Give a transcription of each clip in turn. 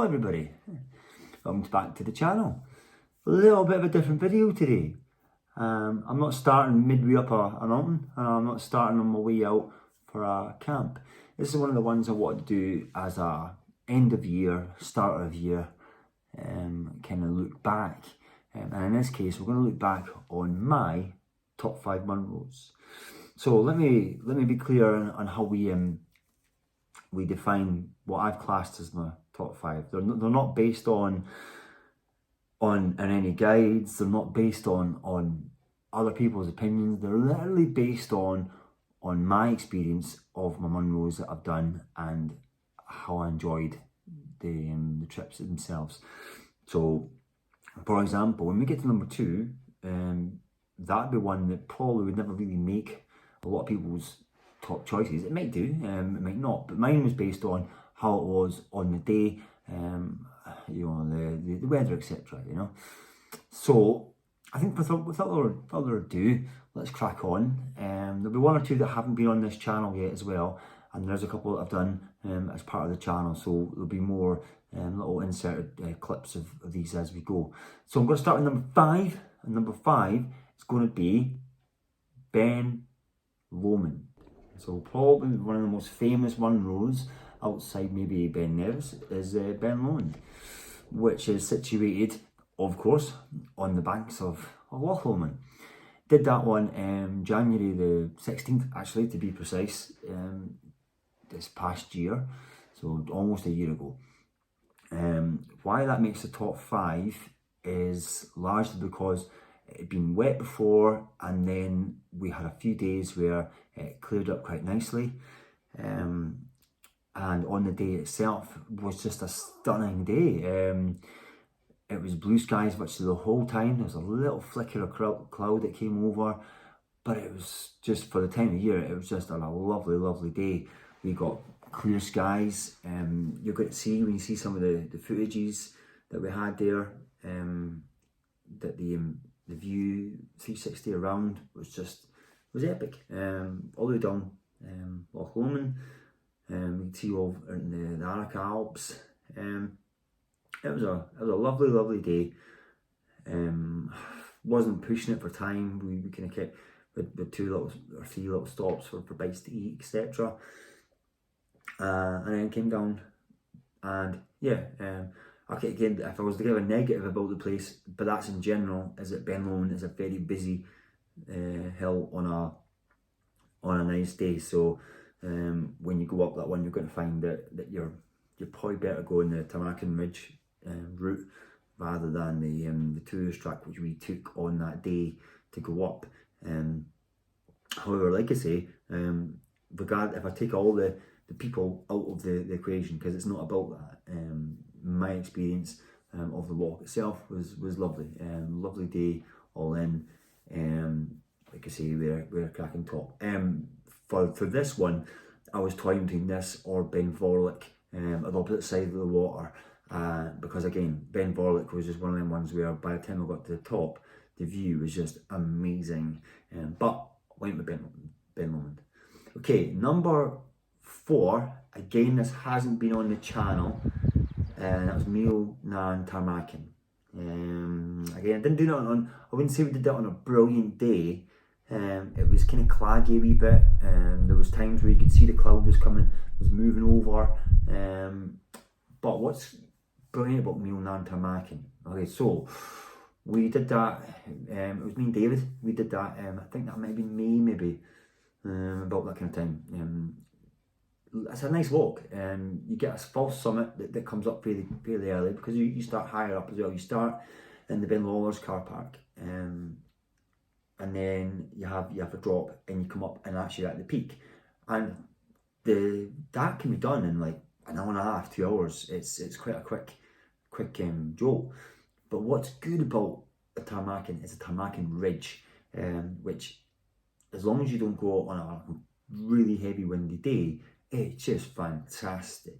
Hello everybody, welcome back to the channel. A little bit of a different video today. I'm not starting midway up a mountain, and I'm not starting on my way out for a camp. This is one of the ones I wanted to do as a end of year, start of year, kind of look back. And in this case, we're going to look back on my top 5 munros. So let me be clear on how we define what I've classed as my top 5. They're not based on any guides. They're not based on other people's opinions. They're literally based on my experience of my munros that I've done and how I enjoyed the trips themselves. So, for example, when we get to number 2, that'd be one that probably would never really make a lot of people's top choices. It might do, it might not, but mine was based on how it was on the day, you know, the weather, etc. You know, so I think without further ado, let's crack on. There'll be 1 or 2 that haven't been on this channel yet as well, and there's a couple that I've done as part of the channel, so there'll be more little inserted clips of these as we go. So I'm going to start with number 5, and number 5 is going to be Ben Lomond. So probably one of the most famous munros outside maybe Ben Nevis is Ben Lomond, which is situated, of course, on the banks of Loch Lomond. Did that one January the 16th, actually, to be precise, this past year, so almost a year ago. Why that makes the top 5 is largely because it had been wet before, and then we had a few days where it cleared up quite nicely, and on the day itself was just a stunning day. It was blue skies virtually the whole time. There was a little flicker of cloud that came over, but it was just, for the time of year, it was just a lovely day. We got clear skies. You're going to see, when you see some of the footages that we had there, that the view 360 around was epic. All the way down Loch Lomond, you can see over in the Arach Alps. It was a lovely day. Wasn't pushing it for time. We kind of kept with 2 or 3 little stops for bites to eat, etc. And then came down, and yeah. Okay, again, if I was to give a negative about the place, but that's in general, is that Ben Lomond is a very busy hill on a nice day. So when you go up that one, you're going to find that you're probably better going the Tamarkin Ridge route rather than the tourist track which we took on that day to go up. However, like I say, if I take all the people out of the equation, because it's not about that, my experience of the walk itself was lovely. Lovely day all in. Like I say, we're a cracking top. For this one, I was toying between this or Ben Vorlich, at the opposite side of the water, because again, Ben Vorlich was just one of them ones where by the time I got to the top, the view was just amazing. But I went with Ben Lomond. Okay, number 4, again, this hasn't been on the channel, and that was Mil Nan Tarmakin. Again, I didn't do that I wouldn't say we did that on a brilliant day. It was kind of claggy a wee bit. There was times where you could see the cloud was coming, was moving over. But what's brilliant about Mil Nan Tarmakin? Okay, so we did that. It was me and David. We did that. I think that might have been May, maybe, about that kind of time. It's a nice walk. You get a false summit that comes up fairly early, because you start higher up as well. You start in the Ben Lawlor's car park, and then you have a drop, and you come up and actually at the peak, and that can be done in like an hour and a half, 2 hours. It's quite a quick jolt. But what's good about the Tarmakin is the Tarmakin Ridge, which, as long as you don't go on a really heavy windy day, it's just fantastic.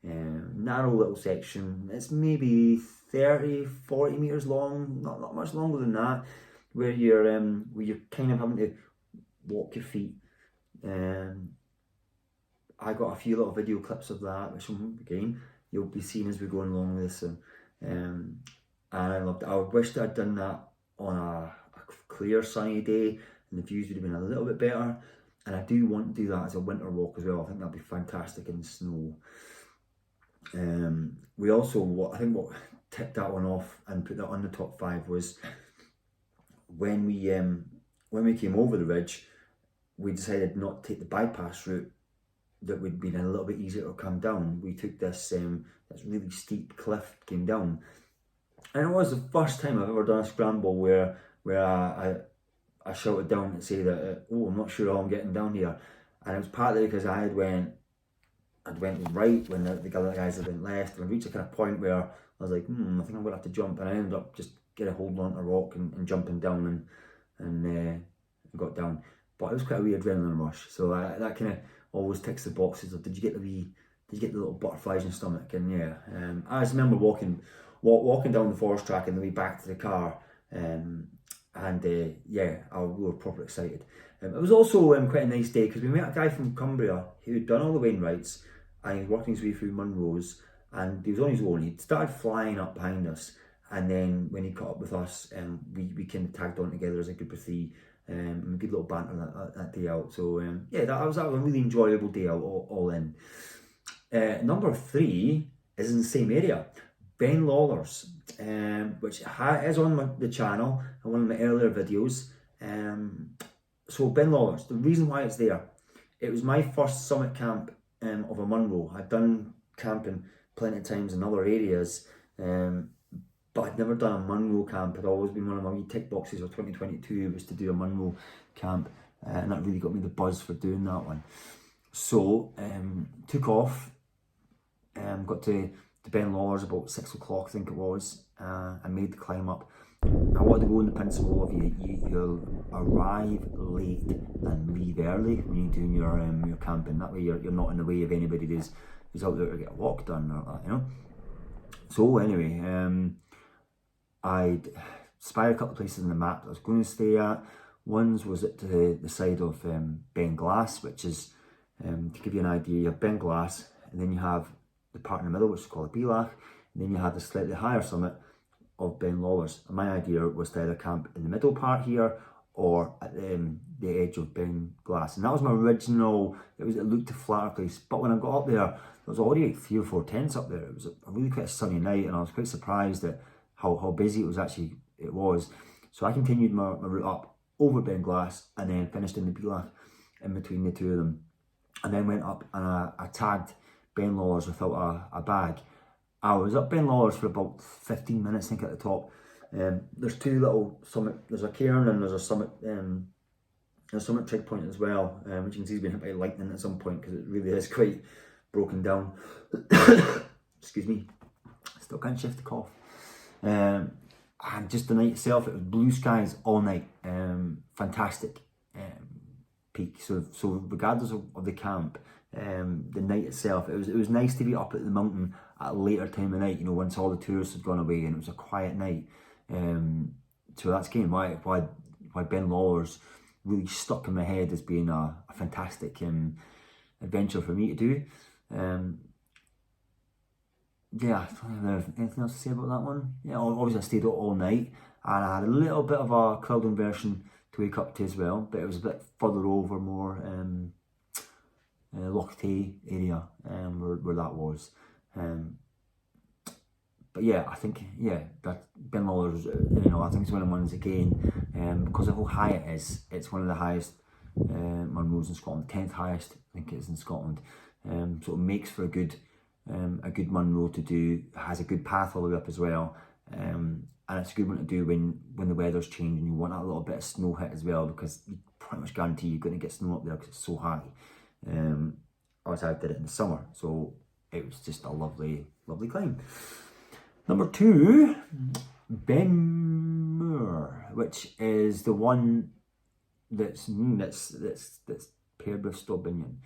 Narrow little section. It's maybe 30-40 meters long, not much longer than that, where you're kind of having to walk your feet. I got a few little video clips of that, which again you'll be seeing as we go along with this. So, and I loved it. I wish that I'd done that on a clear sunny day and the views would have been a little bit better. And I do want to do that as a winter walk as well. I think that'd be fantastic in the snow. We also, I think what ticked that one off and put that on the top 5 was when we came over the ridge, we decided not to take the bypass route that would be a little bit easier to come down. We took this really steep cliff, came down, and it was the first time I've ever done a scramble where I shouted down to say that I'm not sure how I'm getting down here, and it was partly because I went right when the other guys had went left, and I reached a kind of point where I was like, I think I'm gonna have to jump, and I ended up just getting a hold on to a rock and jumping down and got down. But it was quite a wee adrenaline rush, so that kind of always ticks the boxes of did you get the little butterflies in your stomach? And yeah, I just remember walking down the forest track and the way back to the car, we were properly excited. It was also quite a nice day because we met a guy from Cumbria who'd done all the Wainwrights and he was working his way through Munros, and he was on his own. He'd started flying up behind us, and then when he caught up with us, we kind of tagged on together as a group of 3. And a good little banter that day out. So that was a really enjoyable day out all in. Number 3 is in the same area, Ben Lawler's, which is on the channel and one of my earlier videos. So Ben Lawler's, the reason why it's there, it was my first summit camp of a Munro. I'd done camping plenty of times in other areas, but I'd never done a Munro camp. It'd always been one of my wee tick boxes of 2022 was to do a Munro camp, and that really got me the buzz for doing that one. So took off, got to Ben Lawler's about 6 o'clock, I think it was. I made the climb up. I wanted to go on the principle of you'll arrive late and leave early when you're doing your camping. That way you're not in the way of anybody who's out there to get a walk done or that, So anyway, I'd spied a couple of places on the map that I was going to stay at. One's was at the side of Ben Glass, which is, to give you an idea, you have Ben Glass, and then you have the part in the middle, which is called a Belach, and then you have the slightly higher summit of Ben Lawler's. And my idea was to either camp in the middle part here or at the edge of Ben Glass. And that was my original, it looked a flatter place. But when I got up there was already like 3 or 4 tents up there. It was a really quite a sunny night, and I was quite surprised at how busy it was. So I continued my route up over Ben Glass and then finished in the Belach in between the two of them. And then went up and I tagged Ben Lawler's without a bag. I was up Ben Lawler's for about 15 minutes, I think, at the top. There's 2 little summit, there's a cairn and there's a summit trig point as well, which you can see has been hit by lightning at some point because it really is quite broken down. Excuse me, still can't shift the cough. And just the night itself, it was blue skies all night, fantastic peak. So regardless of the camp, the night itself, it was nice to be up at the mountain at a later time of night, once all the tourists had gone away and it was a quiet night. So that's kind of why Ben Lawler's really stuck in my head as being a fantastic adventure for me to do. Yeah, I don't know anything else to say about that one. Yeah, obviously I stayed out all night and I had a little bit of a cloud inversion to wake up to as well, but it was a bit further over, more Loch Tay area where that was. But yeah, I think that Ben Lawler's, I think it's one of the ones again, because of how high it is. It's one of the highest Munros in Scotland, 10th highest I think it is in Scotland. So it makes for a good Munro to do. It has a good path all the way up as well, and it's a good one to do when the weather's changing. You want that little bit of snow hit as well, because you pretty much guarantee you're going to get snow up there because it's so high. Obviously I did it in the summer, so it was just a lovely climb. Number 2, Benmure, which is the one that's paired with Stobinion.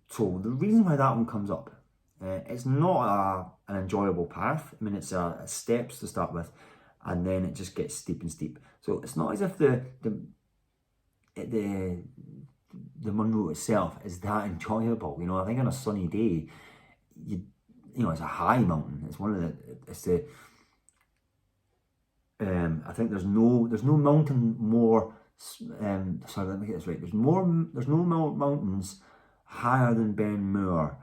So the reason why that one comes up, it's not an enjoyable path. I mean, it's a steps to start with, and then it just gets steep and steep. So it's not as if the Munro itself is that enjoyable. I think on a sunny day, it's a high mountain. It's I think there's no mountain more. Sorry, let me get this right. There's no mountains higher than Ben Munro,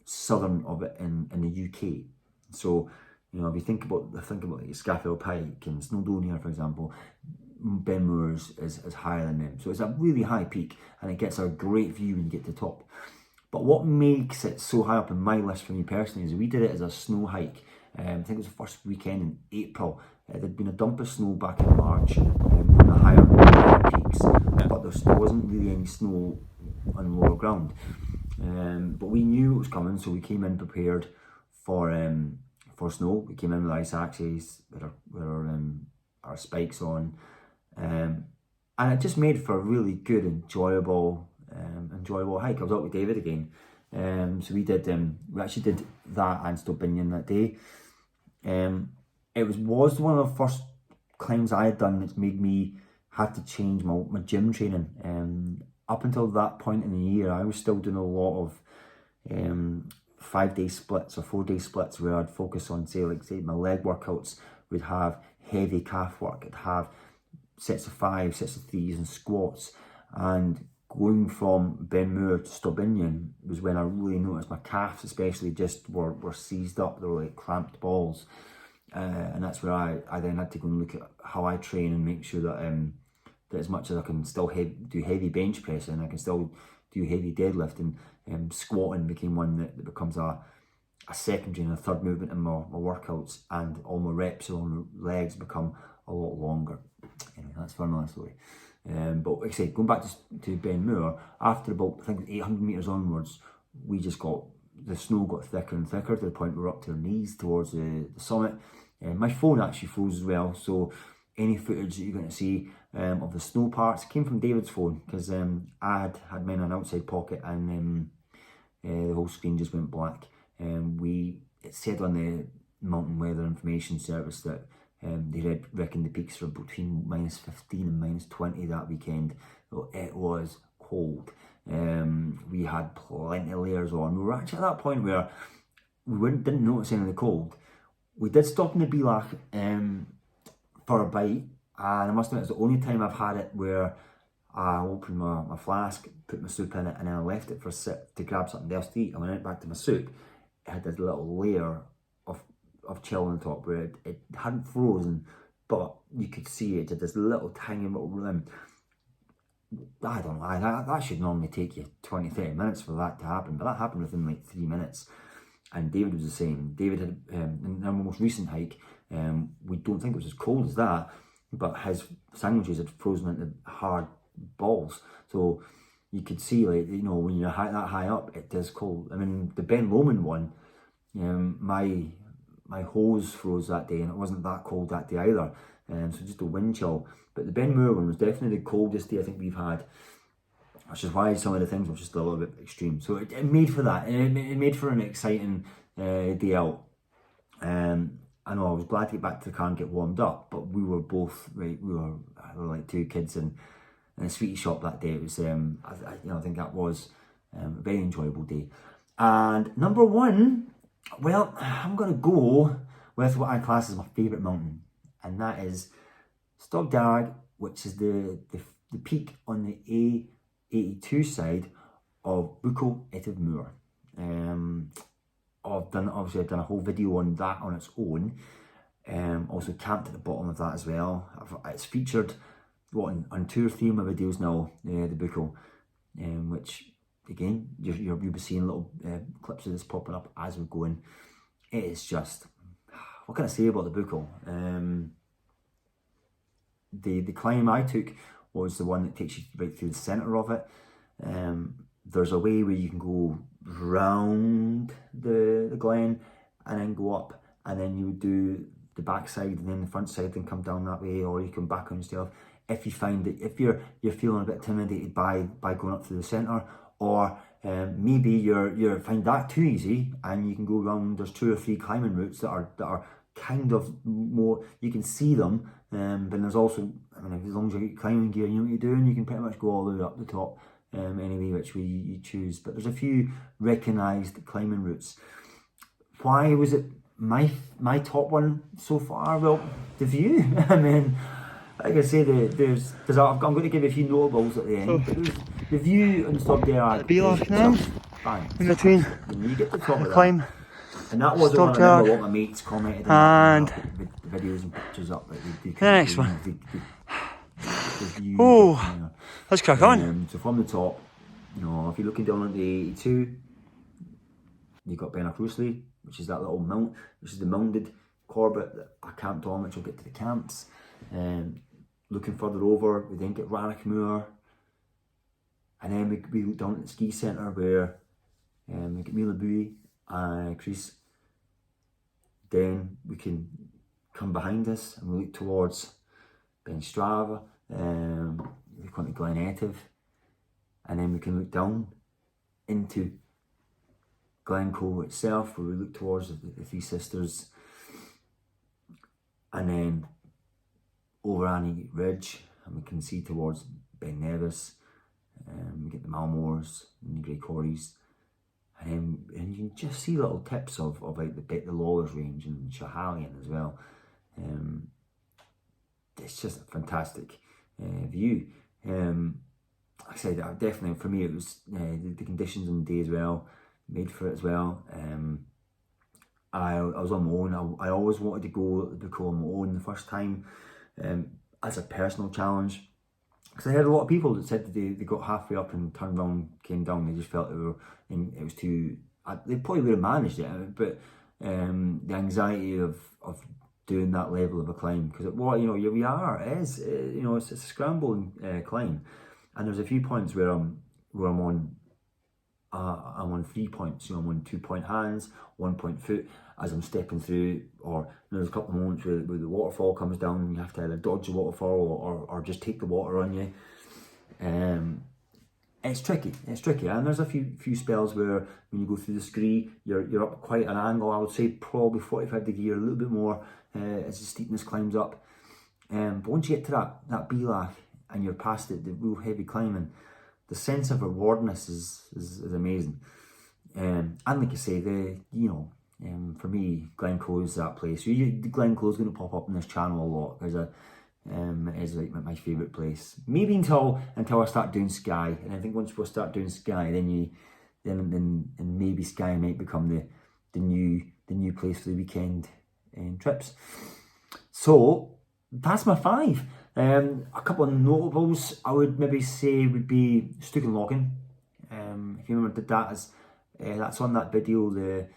southern of it in the UK. So, if you think about like Scafell Pike and Snowdonia, for example, Ben Munro is higher than them. So it's a really high peak, and it gets a great view when you get to the top. But what makes it so high up in my list for me personally is we did it as a snow hike. I think it was the first weekend in April. There'd been a dump of snow back in March on the higher peaks, but there wasn't really any snow on lower ground. But we knew it was coming, so we came in prepared for snow. We came in with ice axes, with our spikes on, and it just made for a really good, enjoyable hike. I was out with David again, so we actually did that and Stobinian that day. It was one of the first climbs I had done that's made me have to change my gym training. Up until that point in the year, I was still doing a lot of 5-day splits or 4-day splits where I'd focus on, say my leg workouts would have heavy calf work. I'd have sets of 5, sets of 3s and squats. And going from Ben Munro to Stobinian was when I really noticed my calves especially just were seized up. They were like clamped balls. And that's where I then had to go and look at how I train and make sure that that as much as I can still do heavy bench pressing, I can still do heavy deadlifting. Squatting became one that becomes a secondary and a third movement in my workouts, and all my reps on my legs become a lot longer. Anyway, that's for another story. But like I said, going back to Ben Munro, after about I think 800 metres onwards, the snow got thicker and thicker to the point we were up to our knees towards the summit. My phone actually froze as well, so any footage that you're going to see of the snow parts came from David's phone, because I had mine in an outside pocket, and the whole screen just went black. It said on the Mountain Weather Information Service that they reckoned the peaks were between -15 and -20 that weekend. So it was cold. We had plenty of layers on. We were actually at that point where we didn't notice any of the cold. We did stop in the Belach for a bite, and I must admit it's the only time I've had it where I opened my flask, put my soup in it, and then I left it for a sip to grab something else to eat. And when I went back to my soup, it had this little layer of chill on the top where it hadn't frozen, but you could see it had this tiny little rim. I don't know, that should normally take you 20-30 minutes for that to happen, but that happened within like 3 minutes. And David was the same. David had, in our most recent hike, we don't think it was as cold as that, but his sandwiches had frozen into hard balls. So you could see, like, when you're that high up, it is cold. I mean, the Ben Lomond one, my hose froze that day, and it wasn't that cold that day either. So just a wind chill. But the Ben Munro one was definitely the coldest day I think we've had, which is why some of the things were just a little bit extreme. So it made for that. It made for an exciting day out. I know I was glad to get back to the car and get warmed up, but we were both we were like two kids in a sweetie shop that day. It was I think that was a very enjoyable day. And number one, well, I'm gonna go with what I class as my favourite mountain, and that is Stogdarg, which is the peak on the A82 side of Bucco Etive Moor. I've done a whole video on that on its own. Also camped at the bottom of that as well. It's featured on 2 or 3 of my videos now, the Bucco, which again you'll be seeing little clips of this popping up as we're going. It is just, what can I say about the Bucco? The climb I took was the one that takes you right through the centre of it. There's a way where you can go round the glen and then go up, and then you would do the back side and then the front side and come down that way, or you can back on yourself if you find that if you're feeling a bit intimidated by going up through the centre, or maybe you find that too easy and you can go around. There's 2 or 3 climbing routes that are kind of more, you can see them, but there's also, as long as you get climbing gear, you know what you're doing, you can pretty much go all the way up the top, anyway which way you choose. But there's a few recognised climbing routes. why was it my top one so far? Well, the view. I mean, like I say, I'm going to give you a few notables at the end, but the view on Stop Derag Beelach now, in between you get the top of climb, that. And that was Stop one I remember Derag, what my mates commented and the videos and pictures up. Like the next one. The view, Oh, let's crack on. So from the top, you know, if you're looking down at the 82, you've got Benacrusley, which is that little mount, which is the mounded Corbett that I camped on, which will get to the camps. Looking further over, we then get Rannochmoor, and then we look down at the ski centre where we get Mulabui and Crease. Then we can come behind us and we look towards Ben Strava, we come to Glen Etive, and then we can look down into Glencoe itself, where we look towards the Three Sisters, and then over Annie Ridge, and we can see towards Ben Nevis. We get the Malmores and the Grey Corries, and you can just see little tips of like the Lawlers range and Schiehallion as well. It's just a fantastic view. Like I said, definitely for me it was the conditions on the day as well made for it as well. I was on my own. I always wanted to go on my own the first time as a personal challenge, because I heard a lot of people that said that they got halfway up and turned around, came down. They just felt it was too. They probably would have managed it, but the anxiety of doing that level of a climb, because it's a scrambling climb, and there's a few points where I'm on 3 points. I'm on 2 point hands, 1 point foot as I'm stepping through, or there's a couple of moments where the waterfall comes down and you have to either dodge the waterfall or just take the water on you. It's tricky, and there's a few spells where when you go through the scree, you're up quite an angle. I would say probably 45 degree or a little bit more as the steepness climbs up. But once you get to that Beelach and you're past it, the real heavy climbing, the sense of rewardness is amazing. And like I say, for me, Glencoe is that place. Glencoe is going to pop up in this channel a lot. It is like my favourite place. Maybe until I start doing Skye, and I think once we start doing Skye, then maybe Skye might become the new place for the weekend trips. So that's my 5. A couple of notables I would maybe say would be Stukenlocken. If you remember that's on that video, the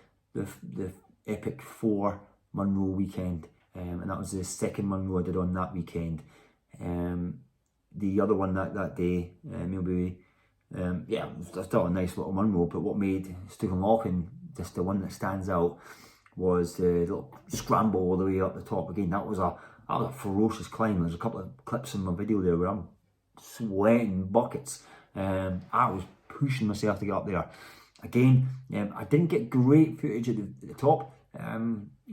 Epic 4 Munro weekend, and that was the second Munro I did on that weekend. The other one that day, maybe still a nice little Munro, but what made Stukenlocken just the one that stands out was the little scramble all the way up the top. Again, that was a ferocious climb. There's a couple of clips in my video there where I'm sweating buckets. I was pushing myself to get up there. Again, I didn't get great footage at the top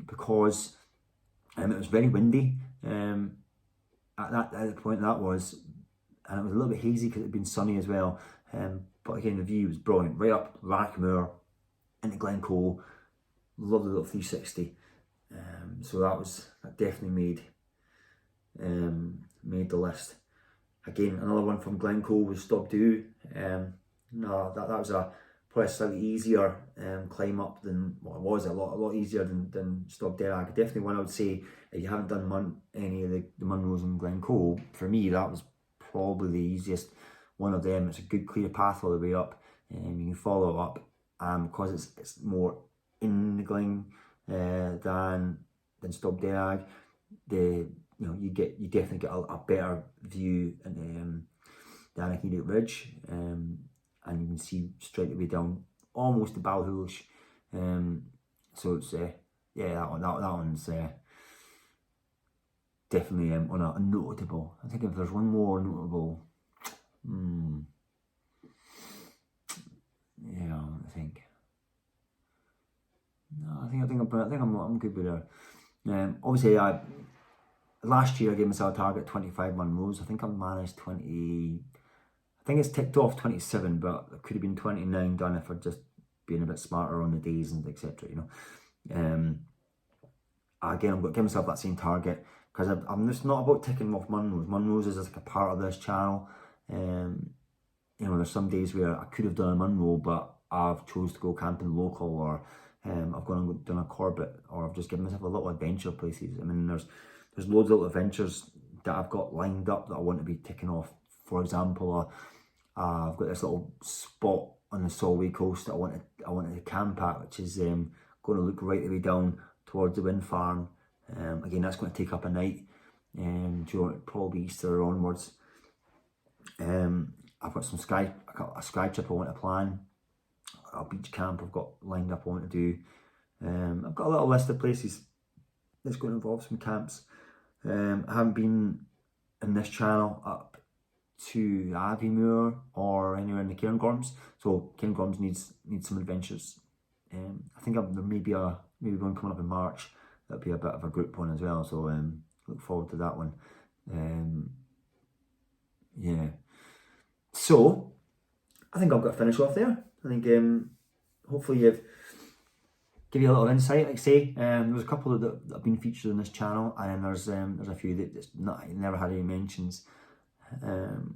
because it was very windy at the point that was, and it was a little bit hazy because it had been sunny as well. But again, the view was brilliant. Right up Rannochmoor into Glencoe, lovely little 360. So that definitely made the list. Again, another one from Glencoe was Stobdhu. That was probably a slightly easier climb up than, well, it was a lot easier than Stobderag. Definitely one I would say, if you haven't done any of the Munros in Glencoe, for me that was probably the easiest one of them. It's a good clear path all the way up, and you can follow up because it's more in the glen than Stobderag. You definitely get a better view in the Anachinic Ridge, and you can see straight away down almost to Balhulish. So it's that one's definitely on a notable. I think if there's one more notable, I think. No, I think I'm good with that. Obviously, last year I gave myself a target 25 Munros. I think I managed 20. I think it's ticked off 27, but it could have been 29 done if I'd just been a bit smarter on the days and etc. Again, I'm going to give myself that same target, because I'm just not about ticking off Munros. Munros is like a part of this channel. You know, there's some days where I could have done a Munro, but I've chose to go camping local, or I've gone and done a Corbett, or I've just given myself a little adventure places. I mean, there's loads of little adventures that I've got lined up that I want to be ticking off. For example, I've got this little spot on the Solway coast that I wanted to camp at, which is going to look right the way down towards the wind farm. Again, that's going to take up a night, probably Easter onwards. I've got a sky trip I want to plan, a beach camp I've got lined up I want to do. I've got a little list of places that's going to involve some camps. I haven't been in this channel up to Aviemure or anywhere in the Cairngorms, so Cairngorms needs some adventures. I think there may be one coming up in March. That'll be a bit of a group one as well, so look forward to that one. Yeah, so I think I've got to finish off there. I think hopefully give you a little insight. Like I say, there's a couple that have been featured on this channel, and then there's a few that never had any mentions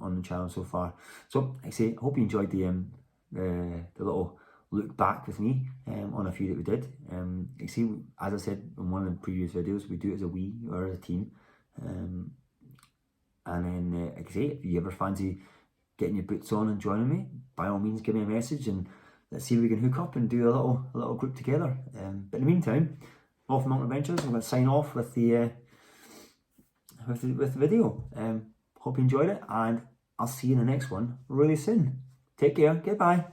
on the channel so far. So like I say, I hope you enjoyed the little look back with me on a few that we did. You see, as I said in one of the previous videos, we do it as a we or as a team. And then, like I say, if you ever fancy getting your boots on and joining me, by all means give me a message and let's see if we can hook up and do a little group together. But in the meantime, off Mountain Adventures, I'm going to sign off with the video. Hope you enjoyed it, and I'll see you in the next one really soon. Take care. Goodbye.